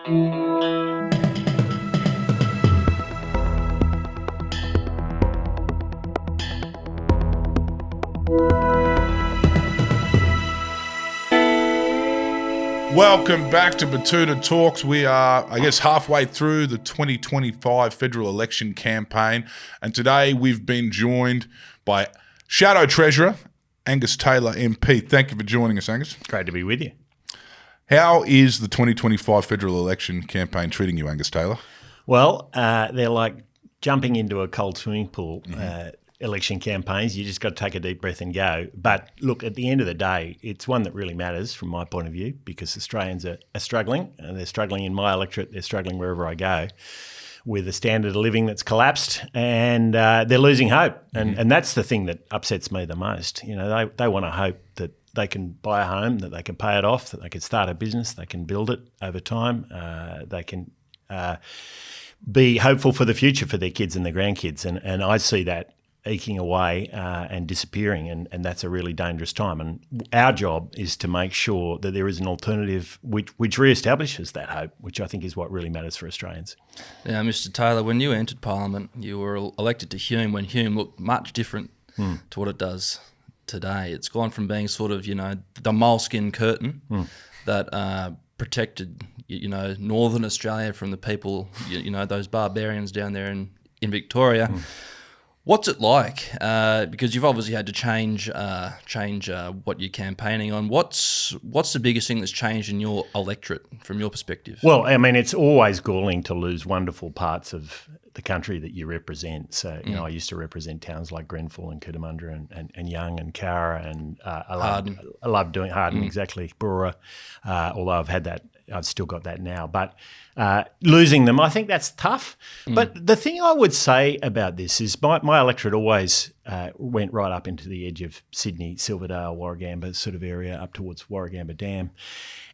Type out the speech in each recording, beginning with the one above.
Welcome back to Betoota Talks. We are, halfway through the 2025 federal election campaign, and today we've been joined by Shadow Treasurer Angus Taylor MP. Thank you for joining us, Angus. Great to be with you. How is the 2025 federal election campaign treating you, Angus Taylor? Well, they're like jumping into a cold swimming pool. Election campaigns, you just got to take a deep breath and go. But look, at the end of the day, it's one that really matters from my point of view, because Australians are struggling, and they're struggling in my electorate, they're struggling wherever I go, with a standard of living that's collapsed, and they're losing hope. And that's the thing that upsets me the most. You know, they want to hope that they can buy a home, that they can pay it off, that they can start a business, they can build it over time, they can be hopeful for the future for their kids and their grandkids. And I see that eking away and disappearing, and that's a really dangerous time. And our job is to make sure that there is an alternative which re-establishes that hope, which I think is what really matters for Australians. Now, Mr. Taylor, when you entered Parliament, you were elected to Hume when Hume looked much different to what it does today. It's gone from being sort of, the moleskin curtain that protected, Northern Australia from the people, those barbarians down there in Victoria. What's it like? Because you've obviously had to change what you're campaigning on. What's the biggest thing that's changed in your electorate from your perspective? Well, I mean, it's always galling to lose wonderful parts of the country that you represent. So, I used to represent towns like Grenfell and Cootamundra and Young and Cara, and I love doing Harden, exactly, Brora, although I've still got that now. But losing them, I think that's tough. But the thing I would say about this is my electorate always went right up into the edge of Sydney, Silverdale, Warragamba sort of area, up towards Warragamba Dam.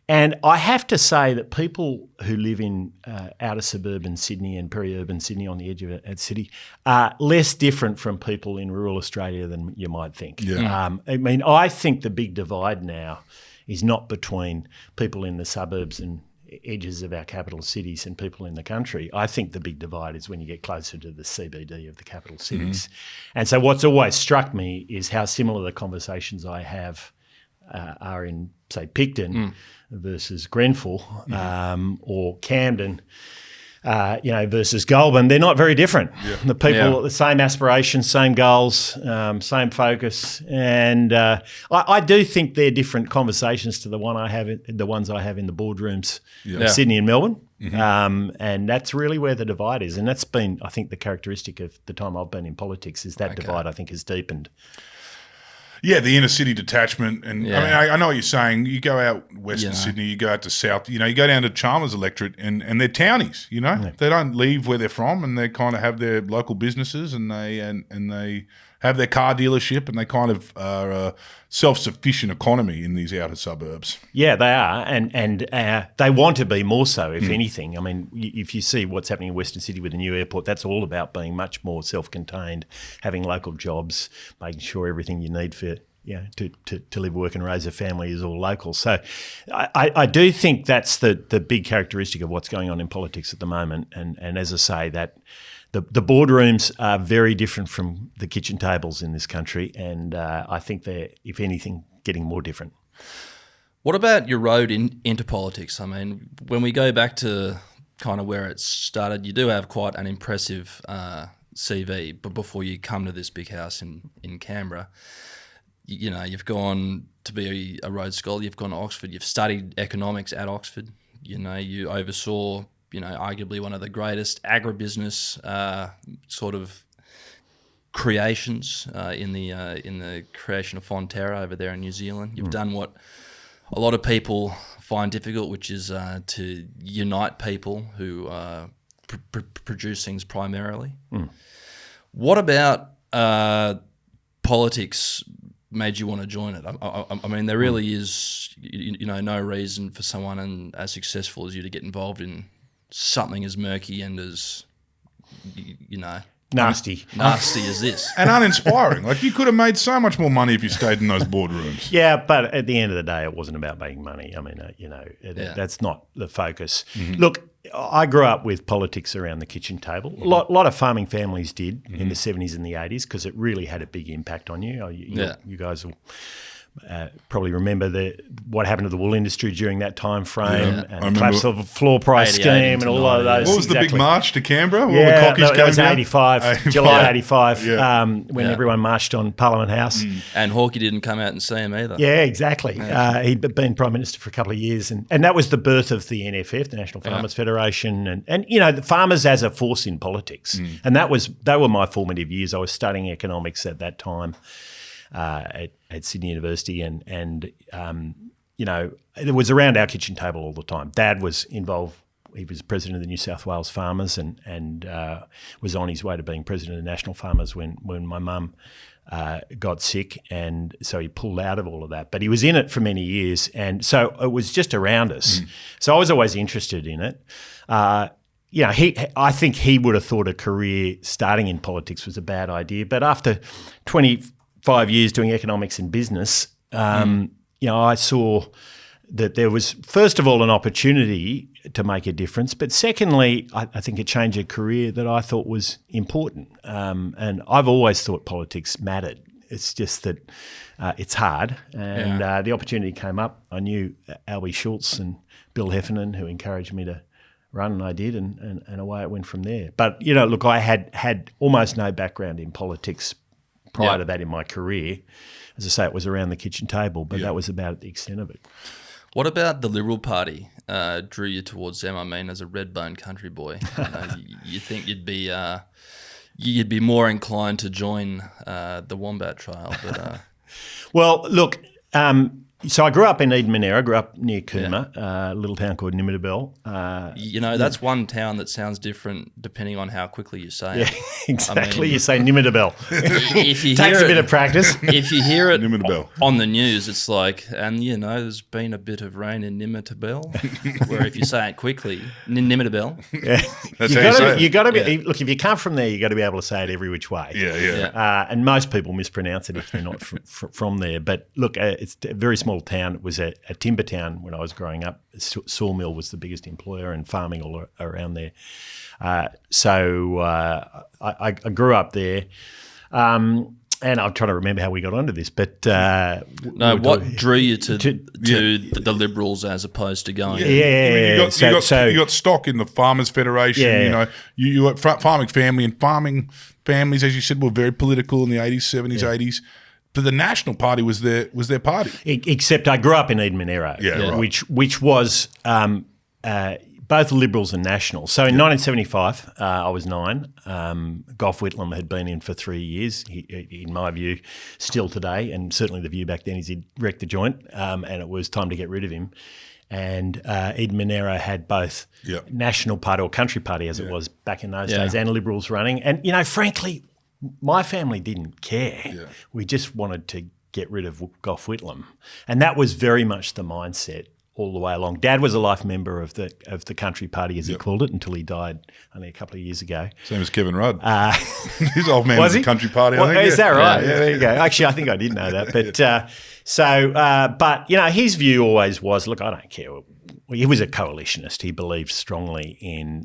And I have to say that people who live in outer suburban Sydney and peri-urban Sydney on the edge of a city are less different from people in rural Australia than you might think. Yeah. I think the big divide now is not between people in the suburbs and edges of our capital cities and people in the country. I think the big divide is when you get closer to the CBD of the capital cities. And so what's always struck me is how similar the conversations I have are in, say, Picton versus Grenfell or Camden, versus Goulburn. They're not very different. Yeah. The people, the same aspirations, same goals, same focus, and I do think they're different conversations to the ones I have in the boardrooms of Sydney and Melbourne. And that's really where the divide is, and that's been, I think, the characteristic of the time I've been in politics is that divide, I think, has deepened. Yeah, the inner city detachment. And I know what you're saying. You go out Western Sydney, you go out to South, you go down to Chalmers electorate and they're townies, They don't leave where they're from, and they kind of have their local businesses, and they have their car dealership, and they kind of are a self-sufficient economy in these outer suburbs. Yeah, they are, and they want to be more so, if anything. I mean, if you see what's happening in Western Sydney with the new airport, that's all about being much more self-contained, having local jobs, making sure everything you need for to live, work and raise a family is all local. So I do think that's the big characteristic of what's going on in politics at the moment. And as I say, that the boardrooms are very different from the kitchen tables in this country, and I think they're, if anything, getting more different. What about your road into politics? I mean, when we go back to kind of where it started, you do have quite an impressive CV, but before you come to this big house in Canberra, you've gone to be a Rhodes Scholar, you've gone to Oxford, you've studied economics at Oxford, you oversaw, arguably one of the greatest agribusiness sort of creations in the creation of Fonterra over there in New Zealand. You've done what a lot of people find difficult, which is to unite people who produce things primarily. What about politics made you want to join it? I mean, there really is, no reason for someone as successful as you to get involved in something as murky and as, Nasty. Nasty as this. And uninspiring. Like, you could have made so much more money if you stayed in those boardrooms. Yeah, but at the end of the day, it wasn't about making money. I mean, that's not the focus. Mm-hmm. Look, I grew up with politics around the kitchen table. A lot of farming families did in the 70s and the 80s because it really had a big impact on you. You guys will probably remember what happened to the wool industry during that time frame and the collapse of the floor price scheme and all of those. What was the big march to Canberra? Yeah, that was 85, July 85, when everyone marched on Parliament House. And Hawke didn't come out and see him either. Yeah, exactly. He'd been Prime Minister for a couple of years. And that was the birth of the NFF, the National Farmers Federation. And the farmers as a force in politics. And they were my formative years. I was studying economics at that time. At Sydney University, and it was around our kitchen table all the time. Dad was involved. He was president of the New South Wales Farmers, and was on his way to being president of the National Farmers when my mum got sick, and so he pulled out of all of that. But he was in it for many years, and so it was just around us. So I was always interested in it. I think he would have thought a career starting in politics was a bad idea, but after 25 years doing economics and business, I saw that there was, first of all, an opportunity to make a difference, but secondly, I think it changed a career that I thought was important. And I've always thought politics mattered. It's just that it's hard, and the opportunity came up. I knew Albie Schultz and Bill Heffernan, who encouraged me to run, and I did, and away it went from there. But, look, I had almost no background in politics prior to that in my career. As I say, it was around the kitchen table, but that was about the extent of it. What about the Liberal Party drew you towards them? I mean, as a red-boned country boy, you think you'd be more inclined to join the Wombat Trail. But well, look, so I grew up in Eden Monaro, grew up near Cooma, a little town called Nimmitabel. That's one town that sounds different depending on how quickly you say it. Exactly. You say Nimmitabel. If you takes a bit of practice. If you hear it Nimmitabel on the news, it's like, and there's been a bit of rain in Nimmitabel. Where if you say it quickly, Nimmitabel. Yeah. That's how you say it. You got to be. Look, if you come from there, you got to be able to say it every which way. Yeah. And most people mispronounce it if they're not from there. But look, it's a very small town. It was a timber town when I was growing up. Sawmill was the biggest employer, and farming all around there. So I grew up there, and I'm trying to remember how we got onto this. But what drew you to the Liberals as opposed to going? You got stock in the Farmers Federation. You got farming family, and farming families, as you said, were very political in the 80s, 70s, 80s. But the National Party was their party. Except I grew up in Eden Monaro, which was both Liberals and National. So in 1975, I was 9. Gough Whitlam had been in for 3 years. He, in my view, still today, and certainly the view back then is he'd wrecked the joint, and it was time to get rid of him. And Eden Monaro had both National Party, or Country Party as it was back in those days, and Liberals running. And, frankly, my family didn't care. Yeah. We just wanted to get rid of Gough Whitlam. And that was very much the mindset all the way along. Dad was a life member of the Country Party, as he called it, until he died only a couple of years ago. Same as Kevin Rudd. His old man was the Country Party, I think. Is that right? Yeah, there you go. Actually, I think I did know that. But his view always was, look, I don't care. He was a coalitionist. He believed strongly in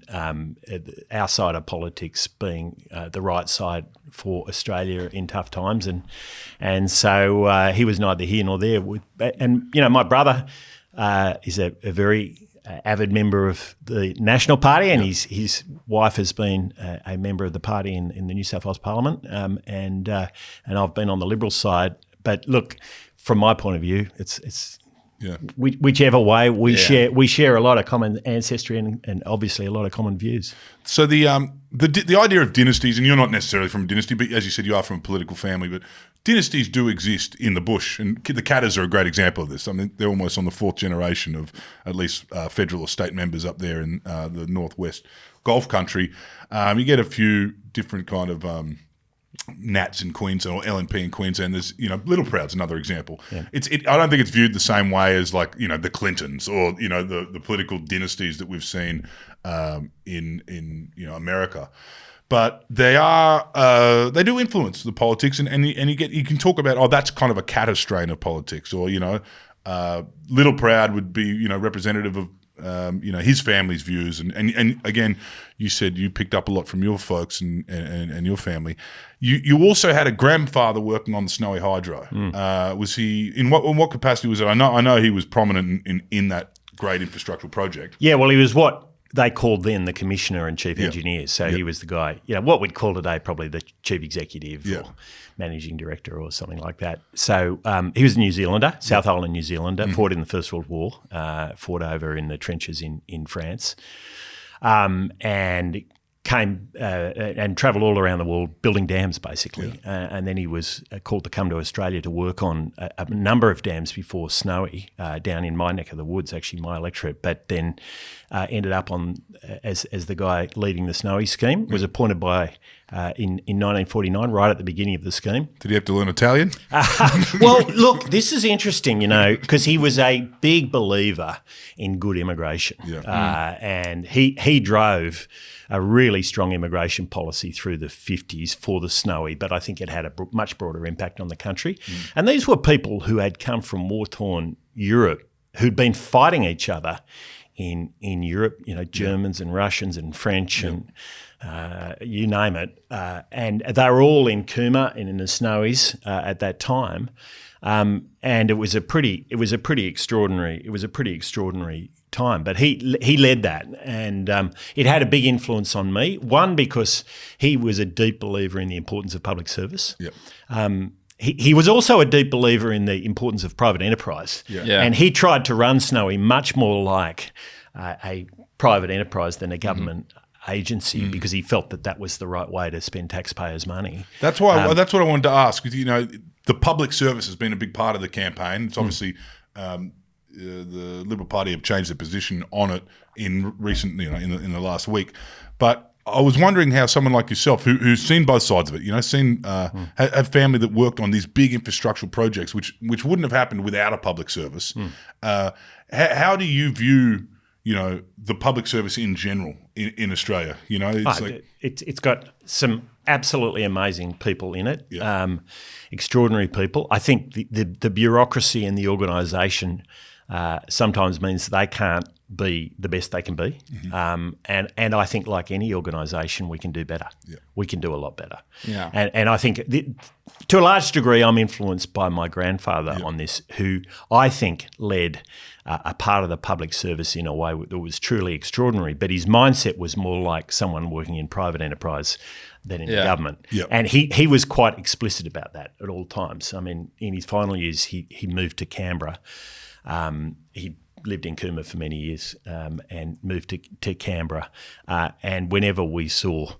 our side of politics being the right side for Australia in tough times, and so he was neither here nor there. My brother is a very avid member of the National Party, and his wife has been a member of the party in the New South Wales Parliament, and I've been on the Liberal side. But look, from my point of view, it's. Yeah. Whichever way, we share a lot of common ancestry and obviously a lot of common views. So the idea of dynasties, and you're not necessarily from a dynasty, but as you said, you are from a political family, but dynasties do exist in the bush, and the Catters are a great example of this. I mean, they're almost on the 4th generation of at least federal or state members up there in the northwest Gulf country. You get a few different kind of Nats in Queensland or LNP in Queensland. There's, Little Proud's another example. Yeah. I don't think it's viewed the same way as the Clintons or the political dynasties that we've seen in America. but they do influence the politics, and you can talk about, that's kind of a catter strain of politics, or Little Proud would be representative of his family's views, and again, you said you picked up a lot from your folks and your family. You also had a grandfather working on the Snowy Hydro. Was he in what capacity was it? I know he was prominent in that great infrastructural project. Yeah, well, he was what they called then the commissioner and chief engineer. So he was the guy, what we'd call today probably the chief executive or managing director or something like that. So he was a New Zealander, South Island New Zealander, fought in the First World War, fought over in the trenches in France, and came and travelled all around the world building dams, basically. And then he was called to come to Australia to work on a number of dams before Snowy, down in my neck of the woods, actually my electorate, but then ended up on as the guy leading the Snowy scheme, was appointed by in 1949, right at the beginning of the scheme. Did he have to learn Italian? Well, look, this is interesting, because he was a big believer in good immigration. And he drove a really strong immigration policy through the 50s for the Snowy, but I think it had a much broader impact on the country. And these were people who had come from war-torn Europe, who'd been fighting each other in Europe, Germans and Russians and French and you name it. And they were all in Cooma and in the Snowies at that time. And it was a pretty extraordinary time. But he led that, and it had a big influence on me. One, because he was a deep believer in the importance of public service. He was also a deep believer in the importance of private enterprise. And he tried to run Snowy much more like a private enterprise than a government agency, because he felt that was the right way to spend taxpayers' money. That's why. That's what I wanted to ask. The public service has been a big part of the campaign. It's obviously the Liberal Party have changed their position on it in recent, in the last week. But I was wondering how someone like yourself, who's seen both sides of it, have family that worked on these big infrastructural projects, which wouldn't have happened without a public service. How do you view, the public service in general in Australia? It's got some absolutely amazing people in it, extraordinary people. I think the bureaucracy and the organisation sometimes means they can't be the best they can be. And I think, like any organisation, we can do better. We can do a lot better. And I think to a large degree I'm influenced by my grandfather on this, who I think led a part of the public service in a way that was truly extraordinary. But his mindset was more like someone working in private enterprise than in government. And he was quite explicit about that at all times. I mean, in his final years, he moved to Canberra. He lived in Cooma for many years and moved to Canberra. And whenever we saw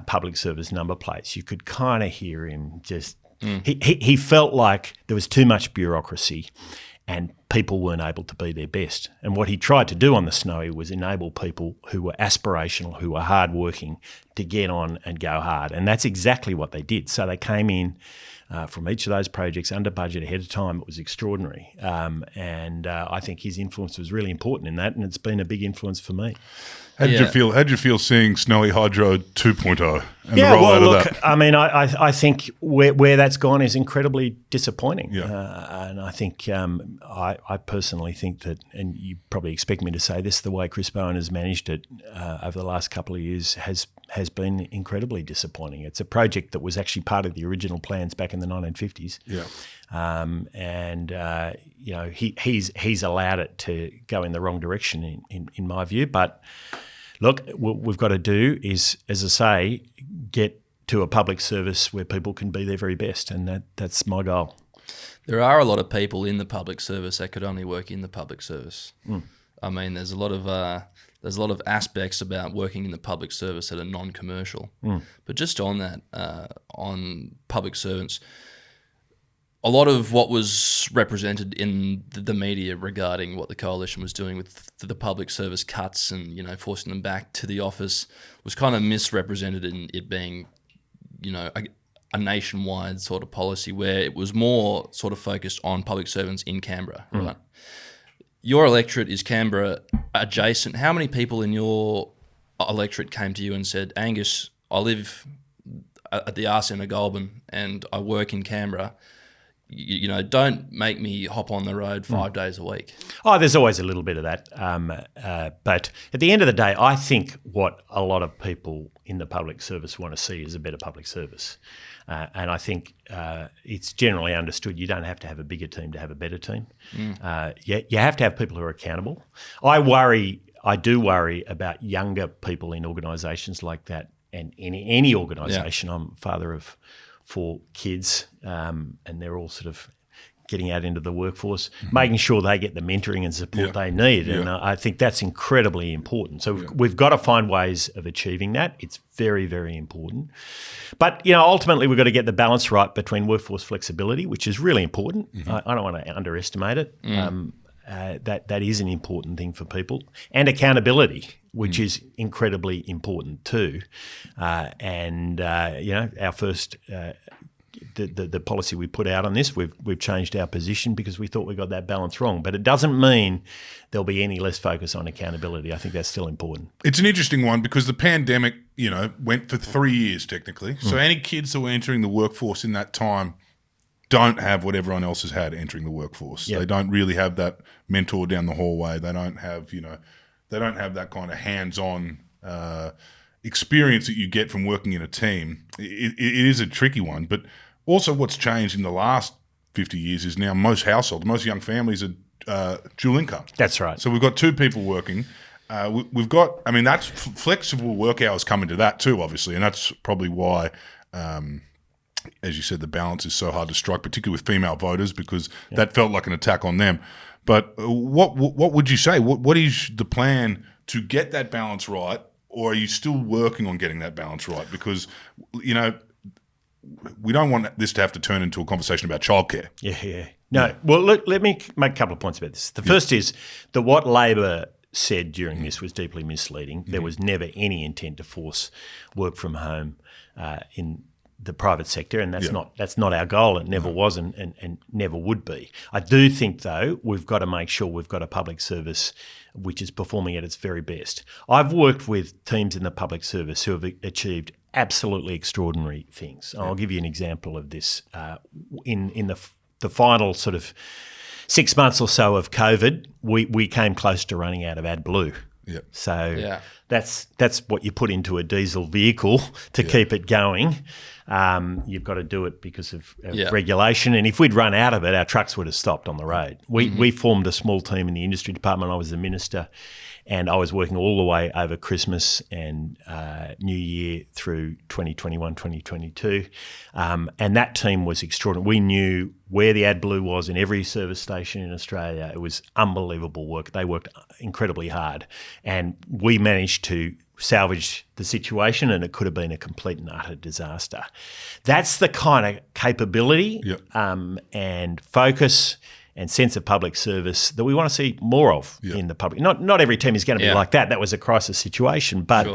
public service number plates, you could kind of hear him just he felt like there was too much bureaucracy and people weren't able to be their best. And what he tried to do on the Snowy was enable people who were aspirational, who were hardworking, to get on and go hard. And that's exactly what they did. So they came in from each of those projects under budget ahead of time. It was extraordinary. And I think his influence was really important in that, and it's been a big influence for me. How did you feel seeing Snowy Hydro 2.0 and the rollout of that? I mean, I think where that's gone is incredibly disappointing. And I think I personally think that, and you probably expect me to say this, the way Chris Bowen has managed it over the last couple of years has been incredibly disappointing. It's a project that was actually part of the original plans back in the 1950s. He's allowed it to go in the wrong direction in my view. But look, what we've got to do is, as I say, get to a public service where people can be their very best, and that's my goal. There are a lot of people in the public service that could only work in the public service. I mean, there's a lot of aspects about working in the public service that are non-commercial. But just on that, on public servants, a lot of what was represented in the media regarding what the coalition was doing with the public service cuts and, forcing them back to the office was kind of misrepresented in it being, a nationwide sort of policy where it was more sort of focused on public servants in Canberra, right? Your electorate is Canberra adjacent. How many people in your electorate came to you and said, Angus, I live at the arse end of Goulburn and I work in Canberra. You know, don't make me hop on the road 5 days a week. Oh, there's always a little bit of that. But at the end of the day, I think what a lot of people in the public service want to see is a better public service. And I think it's generally understood you don't have to have a bigger team to have a better team. You have to have people who are accountable. I do worry about younger people in organisations like that, and any organisation. I'm father of 4 kids, and they're all sort of getting out into the workforce, making sure they get the mentoring and support they need. And I think that's incredibly important. So we've got to find ways of achieving that. It's very, very important. But, you know, ultimately we've got to get the balance right between workforce flexibility, which is really important. I don't want to underestimate it. That is an important thing for people, and accountability, which is incredibly important too. You know, our first the policy we put out on this, we've changed our position because we thought we got that balance wrong. But it doesn't mean there'll be any less focus on accountability. I think that's still important. It's an interesting one because the pandemic, you know, went for 3 years technically. So any kids that were entering the workforce in that time don't have what everyone else has had entering the workforce. They don't really have that mentor down the hallway. They don't have, you know, that kind of hands-on experience that you get from working in a team. It is a tricky one. But also what's changed in the last 50 years is now most households, most young families are dual income. That's right. So we've got 2 people working. We've got, I mean, that's flexible work hours come into that too, obviously, and that's probably why as you said, the balance is so hard to strike, particularly with female voters, because that felt like an attack on them. But what would you say? What is the plan to get that balance right, or are you still working on getting that balance right? Because, you know, we don't want this to have to turn into a conversation about childcare. Yeah. No, well, look, let me make a couple of points about this. The first is that what Labor said during this was deeply misleading. There was never any intent to force work from home in the private sector, and that's not our goal. It never was and never would be. I do think, though, we've got to make sure we've got a public service which is performing at its very best. I've worked with teams in the public service who have achieved absolutely extraordinary things. I'll give you an example of this. In the final sort of 6 months or so of COVID, we came close to running out of AdBlue. Yep. So that's what you put into a diesel vehicle to keep it going. You've got to do it because of regulation. And if we'd run out of it, our trucks would have stopped on the road. We formed a small team in the industry department. I was the minister, and I was working all the way over Christmas and New Year through 2021, 2022. And that team was extraordinary. We knew where the AdBlue was in every service station in Australia. It was unbelievable work. They worked incredibly hard. And we managed to salvage the situation, and it could have been a complete and utter disaster. That's the kind of capability and focus and sense of public service that we want to see more of in the public. Not every team is going to be like that. That was a crisis situation, but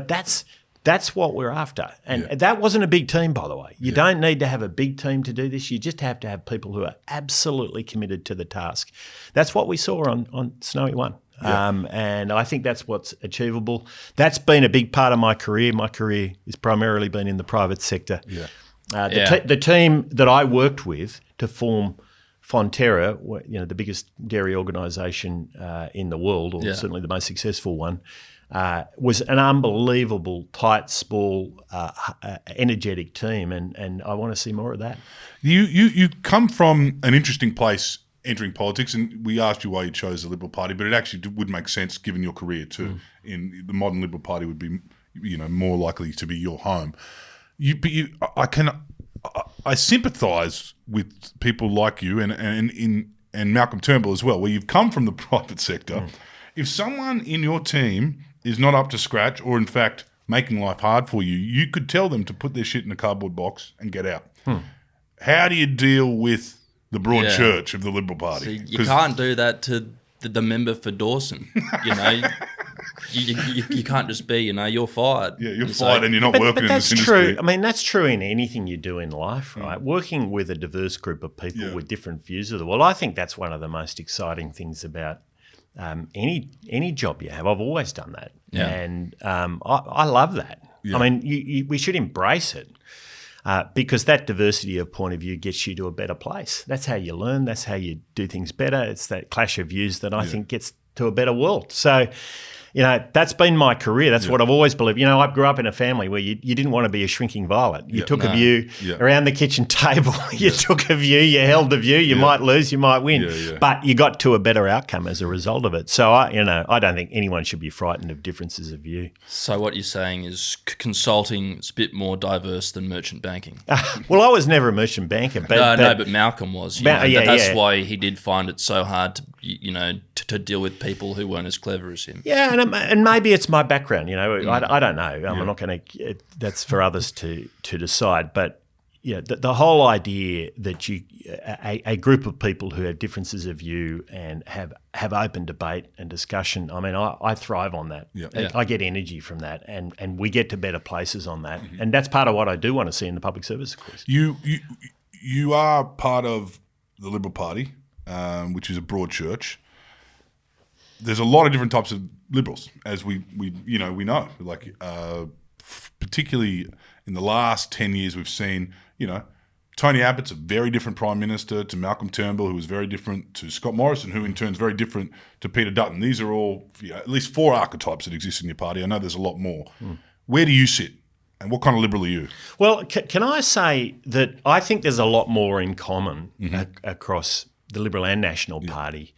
that's what we're after. And that wasn't a big team, by the way. You don't need to have a big team to do this. You just have to have people who are absolutely committed to the task. That's what we saw on Snowy 1. And I think that's what's achievable. That's been a big part of my career. My career has primarily been in the private sector. The team that I worked with to form Fonterra, you know, the biggest dairy organisation in the world, or certainly the most successful one, was an unbelievable, tight, small, energetic team, and I want to see more of that. You come from an interesting place entering politics, and we asked you why you chose the Liberal Party, but it actually would make sense given your career too. In the modern Liberal Party would be, you know, more likely to be your home. I sympathise with people like you and Malcolm Turnbull as well, where you've come from the private sector. If someone in your team is not up to scratch, or in fact making life hard for you, you could tell them to put their shit in a cardboard box and get out. How do you deal with the broad church of the Liberal Party? So you can't do that to the member for Dawson. You know, you can't just be, you know, you're fired. Yeah, you're fired and you're not working in this industry. True. I mean, that's true in anything you do in life, right? Working with a diverse group of people with different views of the world, I think that's one of the most exciting things about any job you have. I've always done that, and I love that. Yeah. I mean, we should embrace it because that diversity of point of view gets you to a better place. That's how you learn. That's how you do things better. It's that clash of views that I think gets to a better world. So, that's been my career. That's what I've always believed. I grew up in a family where you didn't want to be a shrinking violet. You took a view around the kitchen table. You took a view. You held the view. You might lose. You might win. But you got to a better outcome as a result of it. So, I don't think anyone should be frightened of differences of view. So what you're saying is consulting is a bit more diverse than merchant banking. Well, I was never a merchant banker. But but Malcolm was. That's why he did find it so hard to deal with people who weren't as clever as him. Yeah, and maybe it's my background. I don't know. I'm not going to. That's for others to decide. But the whole idea that a group of people who have differences of view and have open debate and discussion. I mean, I thrive on that. Yeah. I get energy from that, and we get to better places on that. Mm-hmm. And that's part of what I do want to see in the public service, of course. You are part of the Liberal Party, which is a broad church. There's a lot of different types of Liberals, as we know. Like particularly in the last 10 years, we've seen Tony Abbott's a very different Prime Minister to Malcolm Turnbull, who was very different to Scott Morrison, who in turn is very different to Peter Dutton. These are all at least 4 archetypes that exist in your party. I know there's a lot more. Where do you sit? And what kind of Liberal are you? Well, can I say that I think there's a lot more in common across the Liberal and National Party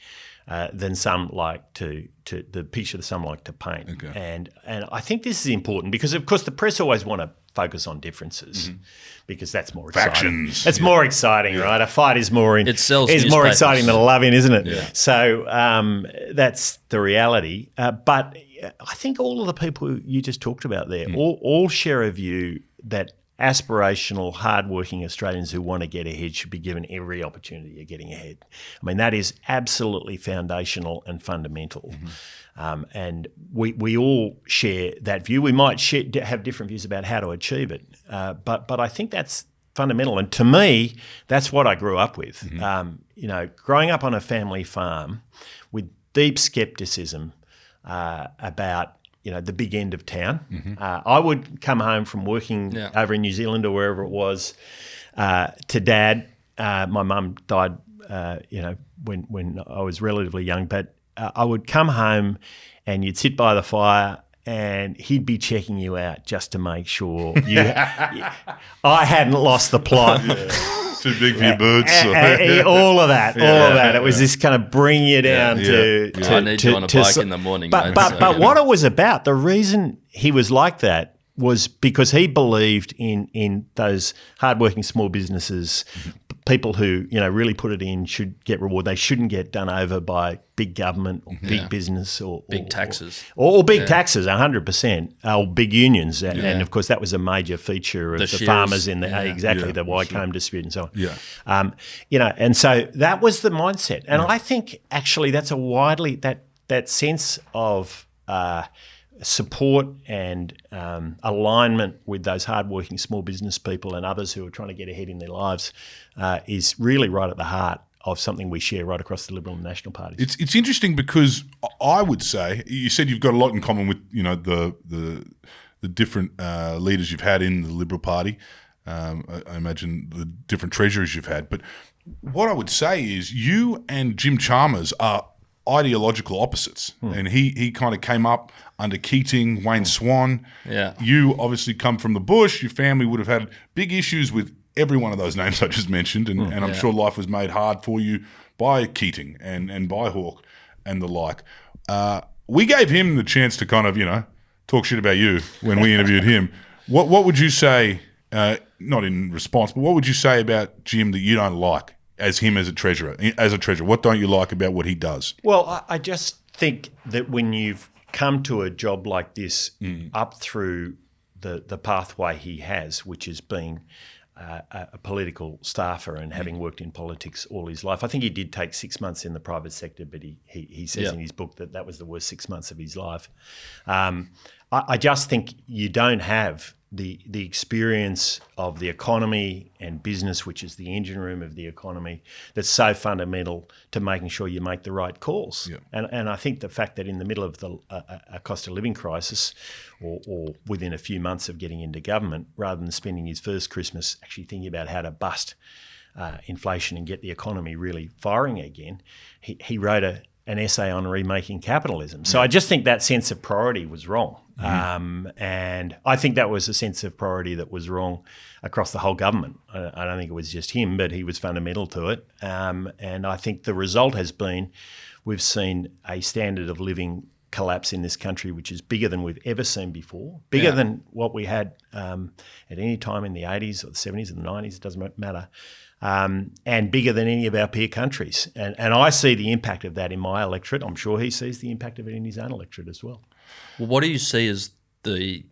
than some like to the picture that some like to paint. Okay. And I think this is important because, of course, the press always want to focus on differences because that's more exciting. Factions. It's more exciting, right? A fight is more it sells is more exciting than a love-in, isn't it? Yeah. So that's the reality. But I think all of the people you just talked about there all share a view that aspirational, hardworking Australians who want to get ahead should be given every opportunity of getting ahead. I mean, that is absolutely foundational and fundamental. And we all share that view. We might have different views about how to achieve it, but I think that's fundamental. And to me, that's what I grew up with. Growing up on a family farm with deep scepticism about the big end of town. I would come home from working over in New Zealand or wherever it was to Dad. My mum died, when I was relatively young, but I would come home and you'd sit by the fire and he'd be checking you out just to make sure I hadn't lost the plot. Too big for your boots. All of that. It was this kind of bring you down to I need you on a bike in the morning. But what it was about, the reason he was like that was because he believed in those hardworking small businesses, people who really put it in should get reward. They shouldn't get done over by big government or big business or big taxes or big taxes, 100%, or big unions, and of course that was a major feature of the farmers in the the Wycombe dispute and so on. And so that was the mindset, and I think actually that's a widely that sense of support and alignment with those hardworking small business people and others who are trying to get ahead in their lives is really right at the heart of something we share right across the Liberal and National parties. It's interesting because I would say, you said you've got a lot in common with the different leaders you've had in the Liberal Party. I imagine the different treasurers you've had. But what I would say is you and Jim Chalmers are ideological opposites, and he kind of came up under Keating, Wayne Swan. Yeah, you obviously come from the bush. Your family would have had big issues with every one of those names I just mentioned, and I'm sure life was made hard for you by Keating and by Hawke and the like. We gave him the chance to kind of talk shit about you when we interviewed him. What would you say? Not in response, but what would you say about Jim that you don't like? As a treasurer, what don't you like about what he does? Well, I just think that when you've come to a job like this up through the pathway he has, which is being a political staffer and having worked in politics all his life. I think he did take 6 months in the private sector, but he says in his book that was the worst 6 months of his life. I just think you don't have the experience of the economy and business, which is the engine room of the economy, that's so fundamental to making sure you make the right calls. Yeah. And I think the fact that in the middle of a cost of living crisis, or within a few months of getting into government, rather than spending his first Christmas actually thinking about how to bust inflation and get the economy really firing again, he wrote an essay on remaking capitalism. So I just think that sense of priority was wrong. And I think that was a sense of priority that was wrong across the whole government. I don't think it was just him, but he was fundamental to it. And I think the result has been we've seen a standard of living collapse in this country which is bigger than we've ever seen before, bigger than what we had at any time in the 80s or the 70s or the 90s, it doesn't matter. And bigger than any of our peer countries. And I see the impact of that in my electorate. I'm sure he sees the impact of it in his own electorate as well. Well, what do you see as the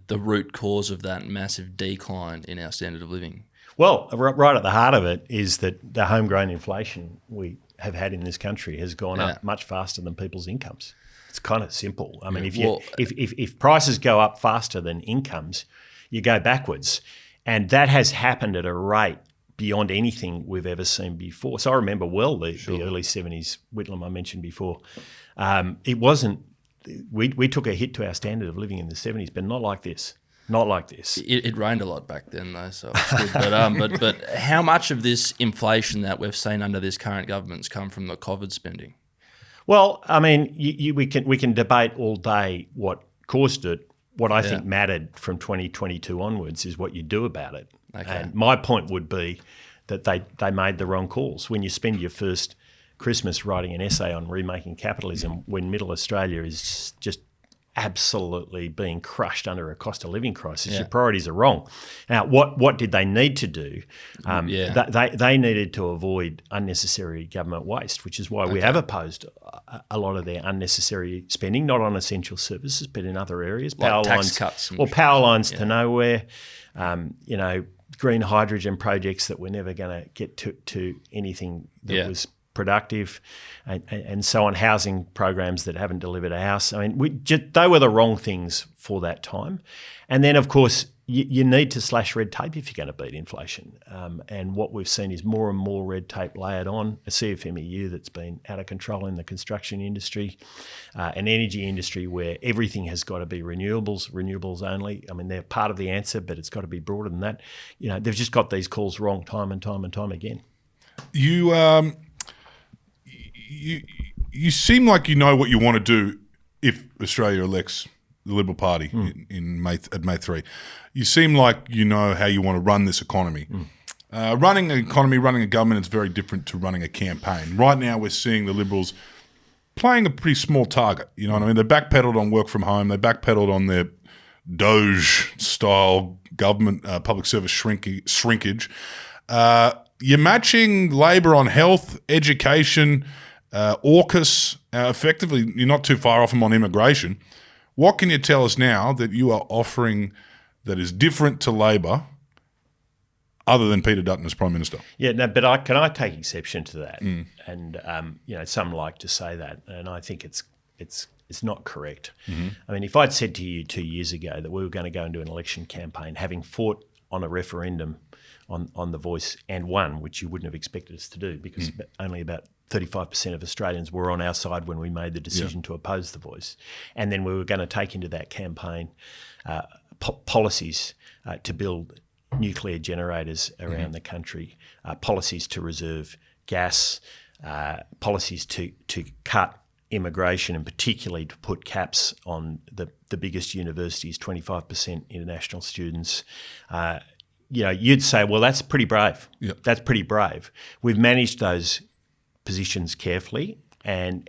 root cause of that massive decline in our standard of living? Well, right at the heart of it is that the homegrown inflation we have had in this country has gone up much faster than people's incomes. It's kind of simple. I mean, if prices go up faster than incomes, you go backwards. And that has happened at a rate beyond anything we've ever seen before. So I remember well the early 70s Whitlam I mentioned before. It wasn't, we took a hit to our standard of living in the 70s, but not like this. Not like this. It rained a lot back then though, so it's good. But how much of this inflation that we've seen under this current government's come from the COVID spending? Well, I mean, we can debate all day what caused it. What I think mattered from 2022 onwards is what you do about it. Okay. And my point would be that they made the wrong calls. When you spend your first Christmas writing an essay on remaking capitalism, when middle Australia is just absolutely being crushed under a cost of living crisis, your priorities are wrong. Now, what did they need to do? They needed to avoid unnecessary government waste, which is why we have opposed a lot of their unnecessary spending, not on essential services, but in other areas. Like tax cuts. Power lines to nowhere, green hydrogen projects that were never going to get to anything that was productive, and so on, housing programs that haven't delivered a house. I mean, they were the wrong things for that time. And then, of course, you need to slash red tape if you're going to beat inflation. And what we've seen is more and more red tape layered on, a CFMEU that's been out of control in the construction industry, an energy industry where everything has got to be renewables only. I mean, they're part of the answer, but it's got to be broader than that. They've just got these calls wrong time and time and time again. You seem like you know what you want to do if Australia elects the Liberal Party at May 3. You seem like you know how you want to run this economy. Running an economy, running a government is very different to running a campaign. Right now we're seeing the Liberals playing a pretty small target. You know what I mean? They backpedaled on work from home. They backpedaled on their Doge-style government public service shrinkage. You're matching Labor on health, education, AUKUS. Effectively, you're not too far off them on immigration. What can you tell us now that you are offering that is different to Labor, other than Peter Dutton as Prime Minister? Yeah, no, but can I take exception to that? And some like to say that, and I think it's not correct. I mean, if I'd said to you 2 years ago that we were going to go into an election campaign, having fought on a referendum on the voice and won, which you wouldn't have expected us to do, because only about 35% of Australians were on our side when we made the decision to oppose the voice. And then we were going to take into that campaign policies to build nuclear generators around the country, policies to reserve gas, policies to cut immigration, and particularly to put caps on the biggest universities, 25% international students. You'd say, well, that's pretty brave. Yep. That's pretty brave. We've managed those positions carefully, and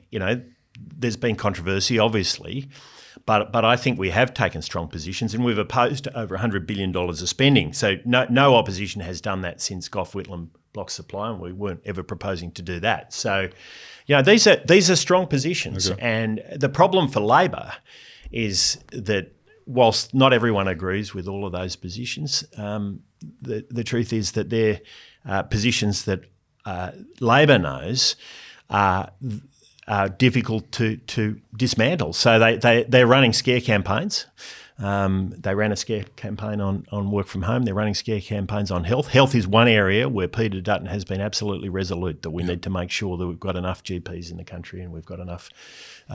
there's been controversy, obviously, but I think we have taken strong positions, and we've opposed over $100 billion of spending. So no opposition has done that since Gough Whitlam block supply, and we weren't ever proposing to do that. So, these are strong positions, and the problem for Labor is that whilst not everyone agrees with all of those positions, the truth is that they're positions that Labor knows are difficult to dismantle. So they're running scare campaigns. They ran a scare campaign on work from home. They're running scare campaigns on health. Health is one area where Peter Dutton has been absolutely resolute that we need to make sure that we've got enough GPs in the country and we've got enough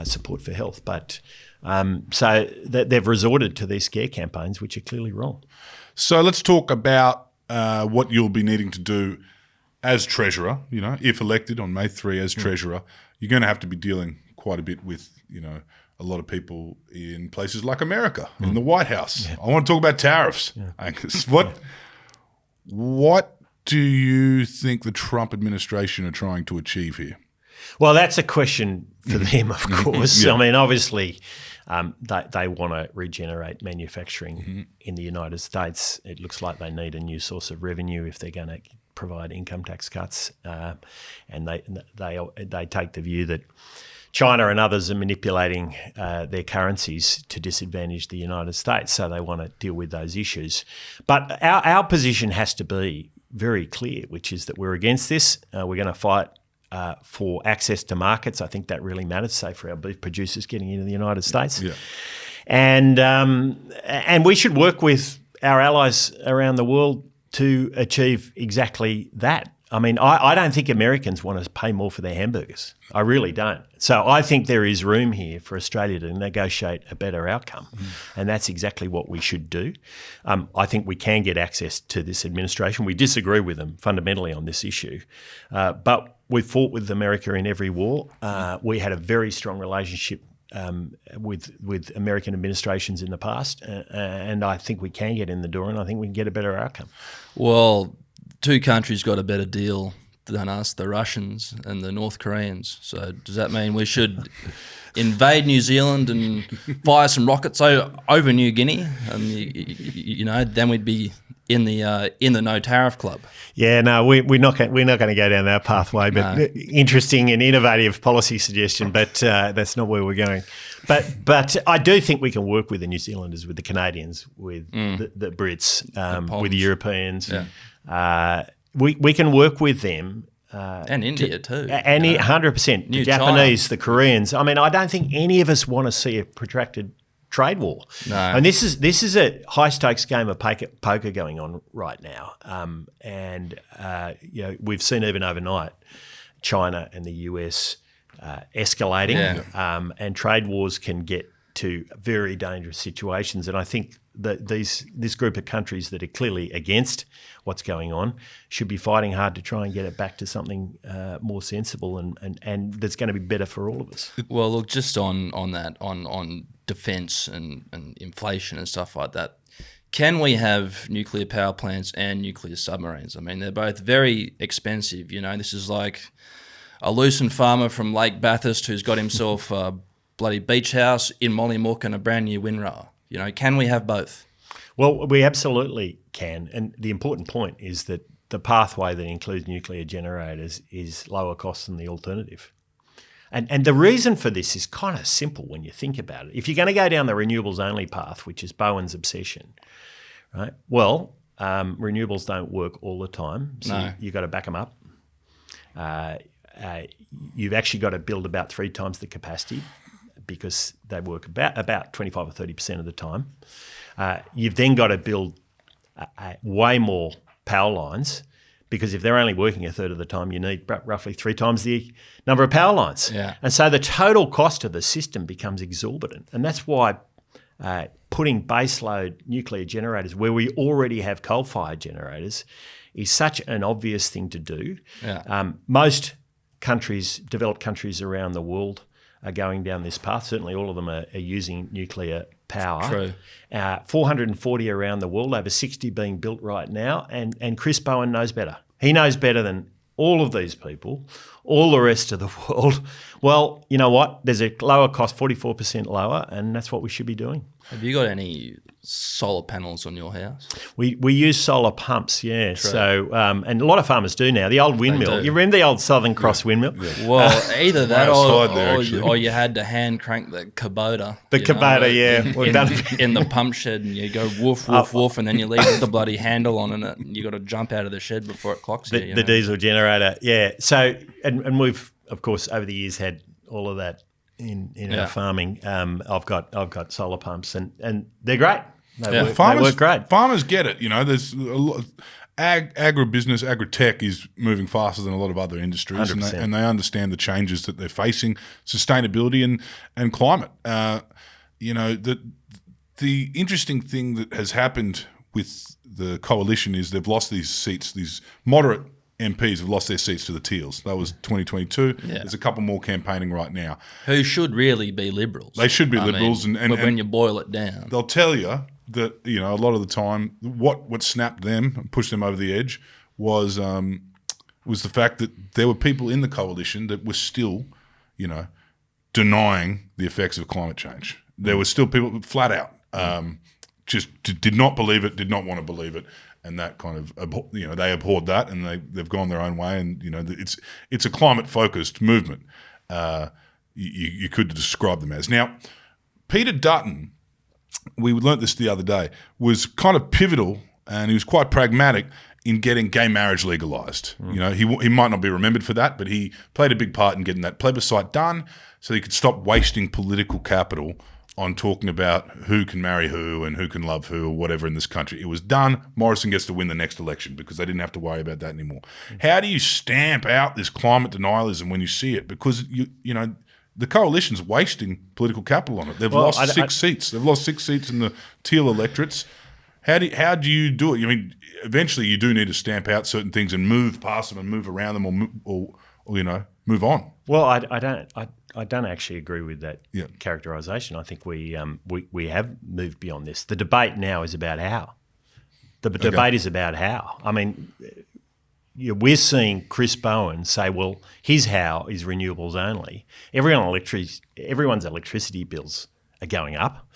support for health. But so they've resorted to these scare campaigns, which are clearly wrong. So let's talk about what you'll be needing to do as Treasurer. If elected on May 3 as Treasurer, you're going to have to be dealing quite a bit with, a lot of people in places like America, in the White House. I want to talk about tariffs, Angus. What do you think the Trump administration are trying to achieve here? Well, that's a question for them, of course. I mean, obviously, they want to regenerate manufacturing in the United States. It looks like they need a new source of revenue if they're going to provide income tax cuts, and they take the view that China and others are manipulating their currencies to disadvantage the United States, so they want to deal with those issues. But our position has to be very clear, which is that we're against this. We're going to fight for access to markets. I think that really matters, say, for our beef producers getting into the United States. Yeah. And we should work with our allies around the world to achieve exactly that. I mean, I don't think Americans want to pay more for their hamburgers. I really don't. So I think there is room here for Australia to negotiate a better outcome, and that's exactly what we should do. I think we can get access to this administration. We disagree with them fundamentally on this issue, but we've fought with America in every war. We had a very strong relationship with American administrations in the past, and I think we can get in the door, and I think we can get a better outcome. Well, two countries got a better deal than us, the Russians and the North Koreans. So does that mean we should invade New Zealand and fire some rockets over New Guinea? And then we'd be in the no tariff club. Yeah, no, we're not going to go down that pathway. But interesting and innovative policy suggestion, but that's not where we're going. But I do think we can work with the New Zealanders, with the Canadians, with the Brits, with the Europeans. Yeah. We can work with them. And India too. And 100%. The Japanese, China. The Koreans. I mean, I don't think any of us want to see a protracted trade war. No. And this is a high-stakes game of poker going on right now. We've seen even overnight China and the US escalating, and trade wars can get to very dangerous situations. And I think that this group of countries that are clearly against what's going on should be fighting hard to try and get it back to something more sensible and that's going to be better for all of us. Well, look, just on that, on defence and inflation and stuff like that, can we have nuclear power plants and nuclear submarines? I mean, they're both very expensive. This is like a loosened farmer from Lake Bathurst who's got himself a bloody beach house in Mollymook and a brand new windrower. Can we have both? Well, we absolutely can. And the important point is that the pathway that includes nuclear generators is lower cost than the alternative. And the reason for this is kind of simple when you think about it. If you're going to go down the renewables only path, which is Bowen's obsession, right? Well, renewables don't work all the time. So you've got to back them up. You've actually got to build about 3 times the capacity, because they work about 25 or 30% of the time. You've then got to build way more power lines, because if they're only working a third of the time, you need roughly 3 times the number of power lines. Yeah. And so the total cost of the system becomes exorbitant. And that's why putting baseload nuclear generators where we already have coal-fired generators is such an obvious thing to do. Yeah. Most countries, developed countries around the world, are going down this path. Certainly all of them are using nuclear power. True. 440 around the world, over 60 being built right now, and Chris Bowen knows better. He knows better than all of these people, all the rest of the world. Well, you know what? There's a lower cost, 44% lower, and that's what we should be doing. Have you got any solar panels on your house? We use solar pumps, yeah. True. So, and a lot of farmers do now. The old windmill. You remember the old Southern Cross windmill? Yeah. Well, either that or you had to hand crank the Kubota. The Kubota, yeah. In the pump shed, and you go woof, woof, woof, and then you leave the bloody handle on it, and you got to jump out of the shed before it clocks you. The diesel generator, yeah. So, and we've, of course, over the years had all of that in our farming. I've got solar pumps and they're great. They work great. Farmers get it. There's a lot. Agribusiness, agri-tech is moving faster than a lot of other industries, and they understand the changes that they're facing, sustainability and climate. The interesting thing that has happened with the coalition is they've lost these seats. These moderate MPs have lost their seats to the Teals. That was 2022. Yeah. There's a couple more campaigning right now. Who should really be Liberals. They should be Liberals. And when you boil it down. They'll tell you that, a lot of the time, what snapped them and pushed them over the edge was the fact that there were people in the coalition that were still, denying the effects of climate change. There were still people flat out just did not believe it, did not want to believe it. And that kind of, they abhorred that, and they've gone their own way. And it's a climate-focused movement. You could describe them as. Now, Peter Dutton, we learnt this the other day, was kind of pivotal, and he was quite pragmatic in getting gay marriage legalised. He might not be remembered for that, but he played a big part in getting that plebiscite done, so he could stop wasting political capital on talking about who can marry who and who can love who or whatever in this country. It was done. Morrison gets to win the next election because they didn't have to worry about that anymore. How do you stamp out this climate denialism when you see it? Because the coalition's wasting political capital on it. They've lost 6 seats. They've lost 6 seats in the Teal electorates. How do you do it? I mean, eventually you do need to stamp out certain things and move past them and move around them or move on. Well, I don't actually agree with that characterisation. I think we have moved beyond this. The debate now is about how. The debate is about how. I mean, we're seeing Chris Bowen say, well, his how is renewables only. Everyone's electricity bills are going up.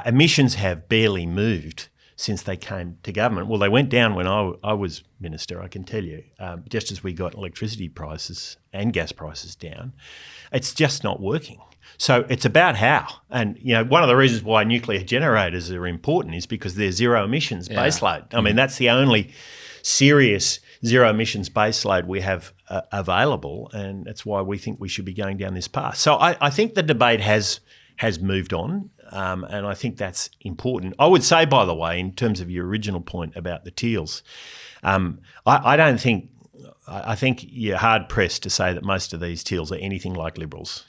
Emissions have barely moved since they came to government. Well, they went down when I was minister, I can tell you, just as we got electricity prices and gas prices down. It's just not working. So it's about how. And, one of the reasons why nuclear generators are important is because they're zero emissions baseload. I mean, that's the only serious zero emissions baseload we have available, and that's why we think we should be going down this path. So I think the debate has moved on, and I think that's important. I would say, by the way, in terms of your original point about the Teals, I think you're hard-pressed to say that most of these Teals are anything like Liberals.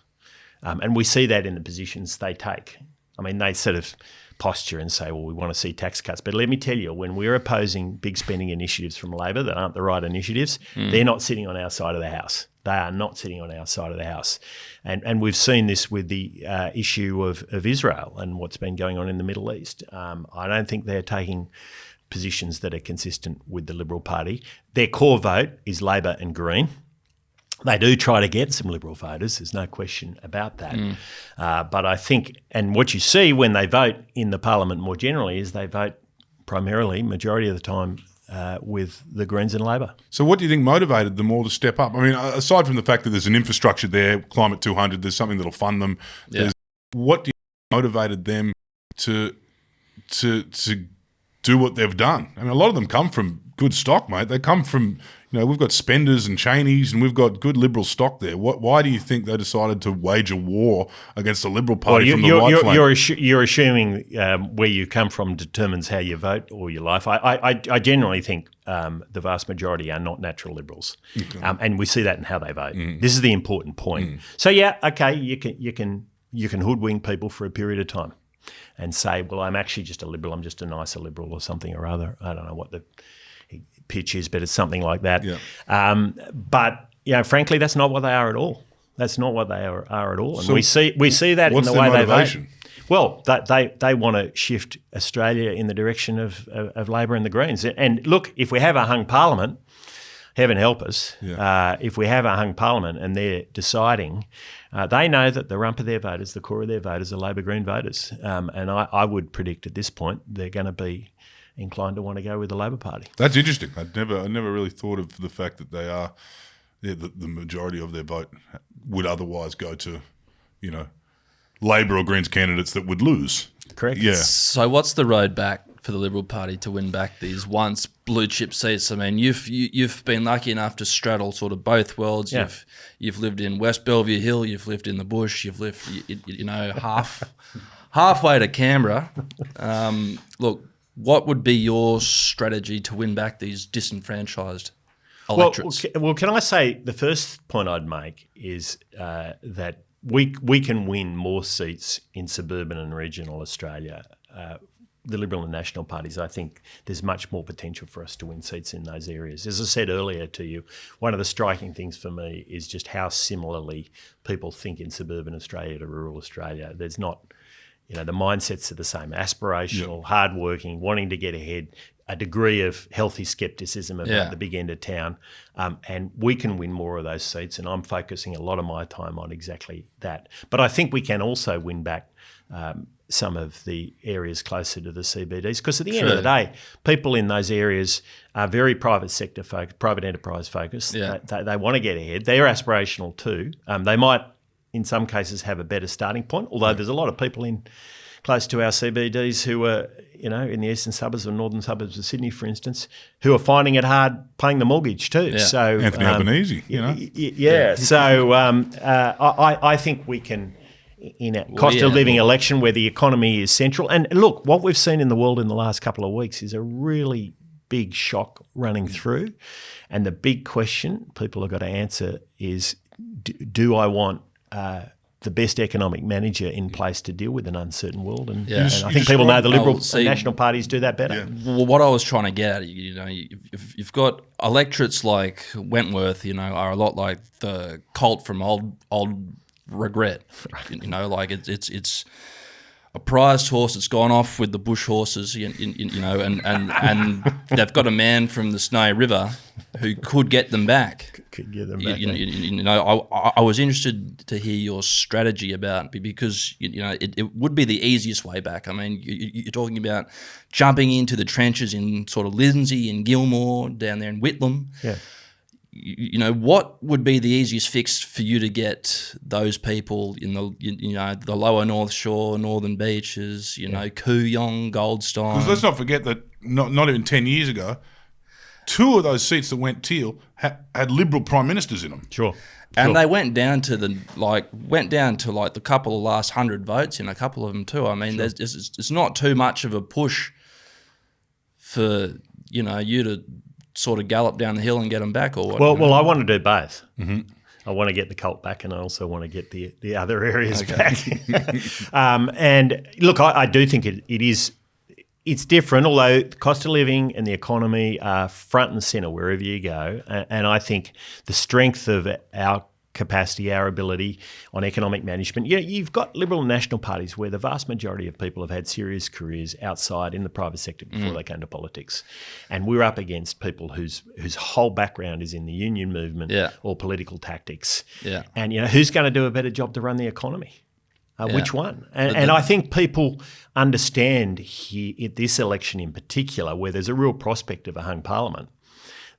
And we see that in the positions they take. I mean, they sort of posture and say, well, we want to see tax cuts. But let me tell you, when we're opposing big spending initiatives from Labor that aren't the right initiatives, they're not sitting on our side of the house. They are not sitting on our side of the house. And we've seen this with the issue of Israel and what's been going on in the Middle East. I don't think they're taking positions that are consistent with the Liberal Party. Their core vote is Labor and Green. They do try to get some Liberal voters, there's no question about that. But I think, and what you see when they vote in the Parliament more generally is they vote primarily, majority of the time, with the Greens and Labor. So what do you think motivated them all to step up? I mean, aside from the fact that there's an infrastructure there, Climate 200, there's something that'll fund them. Yeah. What do you think motivated them to do what they've done? I mean, a lot of them come from good stock, mate. They come from, we've got Spenders and Cheneys and we've got good Liberal stock there. Why do you think they decided to wage a war against the Liberal Party from the white flame? You're assuming where you come from determines how you vote all your life. I generally think the vast majority are not natural Liberals, and we see that in how they vote. This is the important point. So you can hoodwink people for a period of time and say, well, I'm actually just a Liberal, I'm just a nicer Liberal or something or other. I don't know what the pitch is, but it's something like that. Yeah. But frankly, that's not what they are at all. That's not what they are at all. And so we see that in the way they vote. Well, they want to shift Australia in the direction of Labor and the Greens. And look, if we have a hung parliament, heaven help us, if we have a hung parliament and they're deciding, they know that the rump of their voters, the core of their voters, are Labor Green voters. And I would predict at this point they're going to be inclined to want to go with the Labor Party. That's interesting. I never really thought of the fact that they are the majority of their vote would otherwise go to, Labor or Greens candidates that would lose. Correct. Yeah. So what's the road back for the Liberal Party to win back these once blue chip seats? I mean, you've been lucky enough to straddle sort of both worlds. Yeah. You've lived in West Bellevue Hill, you've lived in the bush, you've lived halfway to Canberra. Look, what would be your strategy to win back these disenfranchised electorates? Well, can I say the first point I'd make is that we can win more seats in suburban and regional Australia. The Liberal and National parties, I think there's much more potential for us to win seats in those areas. As I said earlier to you, one of the striking things for me is just how similarly people think in suburban Australia to rural Australia. There's not, the mindsets are the same, aspirational, hardworking, wanting to get ahead, a degree of healthy scepticism about the big end of town. And we can win more of those seats, and I'm focusing a lot of my time on exactly that. But I think we can also win back some of the areas closer to the CBDs, because at the end of the day, people in those areas are very private sector focused, private enterprise focused. Yeah. They want to get ahead. They're aspirational too. They might, in some cases, have a better starting point, although there's a lot of people in close to our CBDs who are, in the eastern suburbs or northern suburbs of Sydney, for instance, who are finding it hard paying the mortgage too. Yeah. So Anthony Albanese, So I think we can, in a cost of living election where the economy is central. And look, what we've seen in the world in the last couple of weeks is a really big shock running through. And the big question people have got to answer is, do I want the best economic manager in place to deal with an uncertain world? And, and I think people know the Liberal and National parties do that better. Yeah. Well, what I was trying to get at, you've got electorates like Wentworth, are a lot like the colt from old regret. Like it's a prized horse that's gone off with the bush horses, and they've got a man from the Snowy River who could get them back. Could get them back. I was interested to hear your strategy about, because it would be the easiest way back. I mean, you're talking about jumping into the trenches in sort of Lindsay and Gilmore down there in Whitlam. Yeah. What would be the easiest fix for you to get those people in the lower North Shore, Northern Beaches, Kooyong, Goldstein? Because let's not forget that not even 10 years ago, 2 of those seats that went Teal had Liberal prime ministers in them. Sure. And they went down to the couple of last 100 votes in a couple of them too. I mean, it's not too much of a push for you to sort of gallop down the hill and get them back, or what? Well, I want to do both. Mm-hmm. I want to get the colt back, and I also want to get the other areas back. And look, I do think it's different, although the cost of living and the economy are front and centre wherever you go. And I think the strength of our capacity, our ability on economic management. You've got Liberal and National parties where the vast majority of people have had serious careers outside in the private sector before they came to politics. And we're up against people whose whole background is in the union movement or political tactics. Yeah. And who's going to do a better job to run the economy? Which one? And I think people understand here at this election in particular, where there's a real prospect of a hung parliament,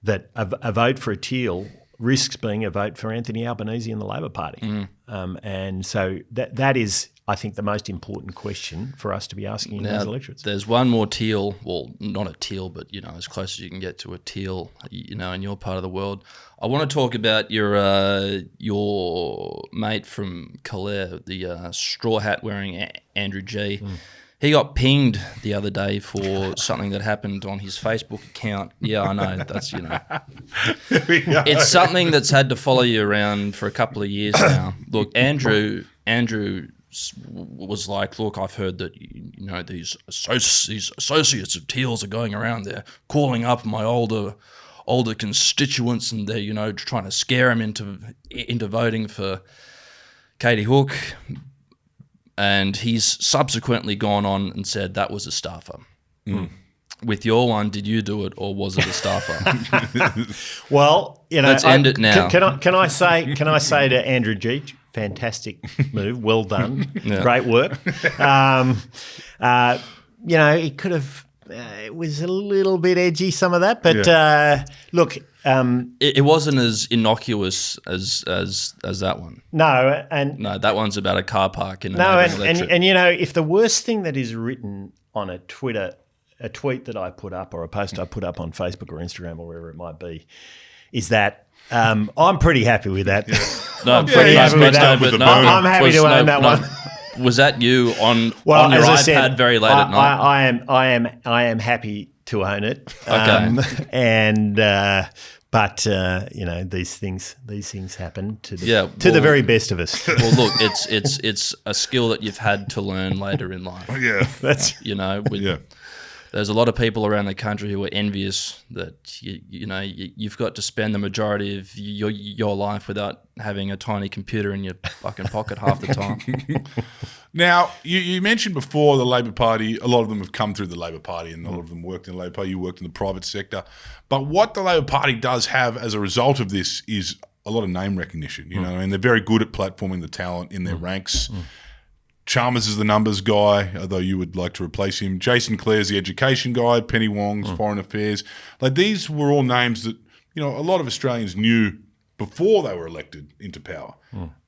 that a vote for a Teal risks being a vote for Anthony Albanese and the Labor Party. And so that is, I think, the most important question for us to be asking in those electorates. There's one more Teal, well, not a Teal, but, as close as you can get to a Teal, in your part of the world. I want to talk about your mate from Calais, the straw hat wearing Andrew G. He got pinged the other day for something that happened on his Facebook account. Yeah, I know. That's, It's something that's had to follow you around for a couple of years now. Look, Andrew was like, look, I've heard that, these associates of Teals are going around there calling up my older constituents, and they're, trying to scare them into voting for Katie Hook. And he's subsequently gone on and said that was a staffer. With your one, did you do it, or was it a staffer? Well, let's end it now. Can I say to Andrew G, fantastic move, well done, great work. It could have. It was a little bit edgy, some of that, but look. It wasn't as innocuous as that one. No, that one's about a car park in and if the worst thing that is written on a Twitter a tweet that I put up or a post I put up on Facebook or Instagram or wherever it might be, is that I'm pretty happy with that. Yeah. I'm pretty happy with that. I'm happy to own that one. Was that you on your iPad said, very late at night? I am happy to own it. Okay. But these things happen to the very best of us. Well, look, it's a skill that you've had to learn later in life. Yeah, that's There's a lot of people around the country who are envious that you've got to spend the majority of your life without having a tiny computer in your fucking pocket half the time. Now, you mentioned before the Labor Party, a lot of them have come through the Labor Party and a lot of them worked in the Labor Party, you worked in the private sector. But what the Labor Party does have as a result of this is a lot of name recognition, and they're very good at platforming the talent in their ranks. Chalmers is the numbers guy, although you would like to replace him. Jason Clare's the education guy. Penny Wong's foreign affairs. Like, these were all names that, a lot of Australians knew before they were elected into power.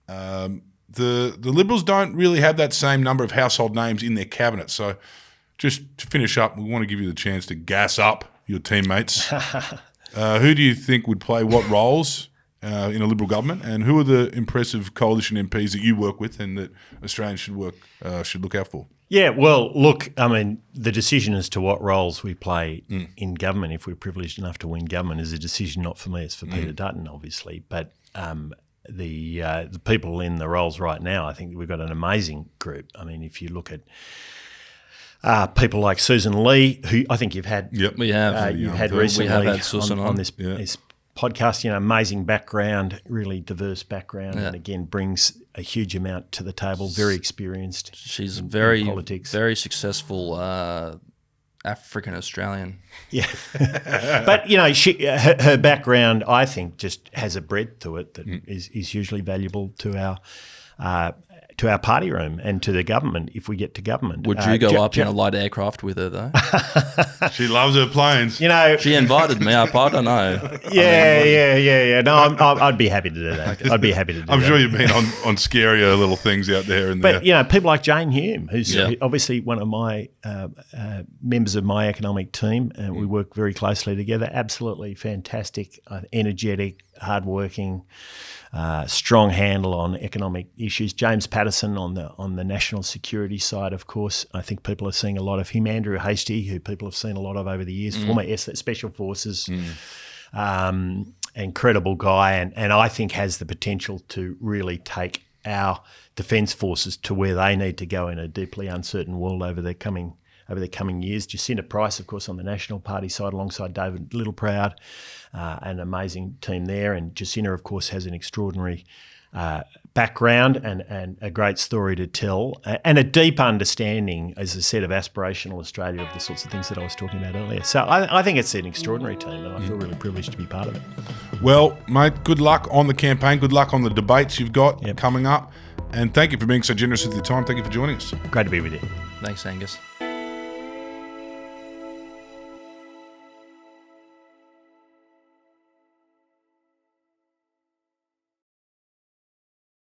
The Liberals don't really have that same number of household names in their cabinet. So just to finish up, we want to give you the chance to gas up your teammates. Who do you think would play what roles in a Liberal government, and who are the impressive coalition MPs that you work with and that Australians should look out for? Yeah, well, look, I mean, the decision as to what roles we play in government, if we're privileged enough to win government, is a decision not for me, it's for Peter Dutton, obviously. But the people in the roles right now, I think we've got an amazing group. I mean, if you look at people like Susan Lee, who I think you've had, we have, you've had recently we have had Susan on this podcast, amazing background, really diverse background, and again brings a huge amount to the table. Very experienced. She's in politics. Very successful African Australian. Yeah, but her background, I think, just has a breadth to it that is hugely valuable to our party room and to the government if we get to government. Would you go up in a light aircraft with her though? She loves her planes. She invited me up. I don't know. Yeah. No, I'd be happy to do that. Okay. I'd be happy to do that. I'm sure you've been on scarier little things out there. But people like Jane Hume, who's obviously one of my members of my economic team, and we work very closely together. Absolutely fantastic, energetic, hardworking. Strong handle on economic issues. James Patterson on the national security side, of course. I think people are seeing a lot of him. Andrew Hastie, who people have seen a lot of over the years, former Special Forces, incredible guy, and I think has the potential to really take our defence forces to where they need to go in a deeply uncertain world over the coming years. Jacinta Price, of course, on the National Party side, alongside David Littleproud, an amazing team there. And Jacinta, of course, has an extraordinary background and a great story to tell, and a deep understanding, as I said, of aspirational Australia, of the sorts of things that I was talking about earlier. So I think it's an extraordinary team, and I feel really privileged to be part of it. Well, mate, good luck on the campaign. Good luck on the debates you've got coming up. And thank you for being so generous with your time. Thank you for joining us. Great to be with you. Thanks, Angus.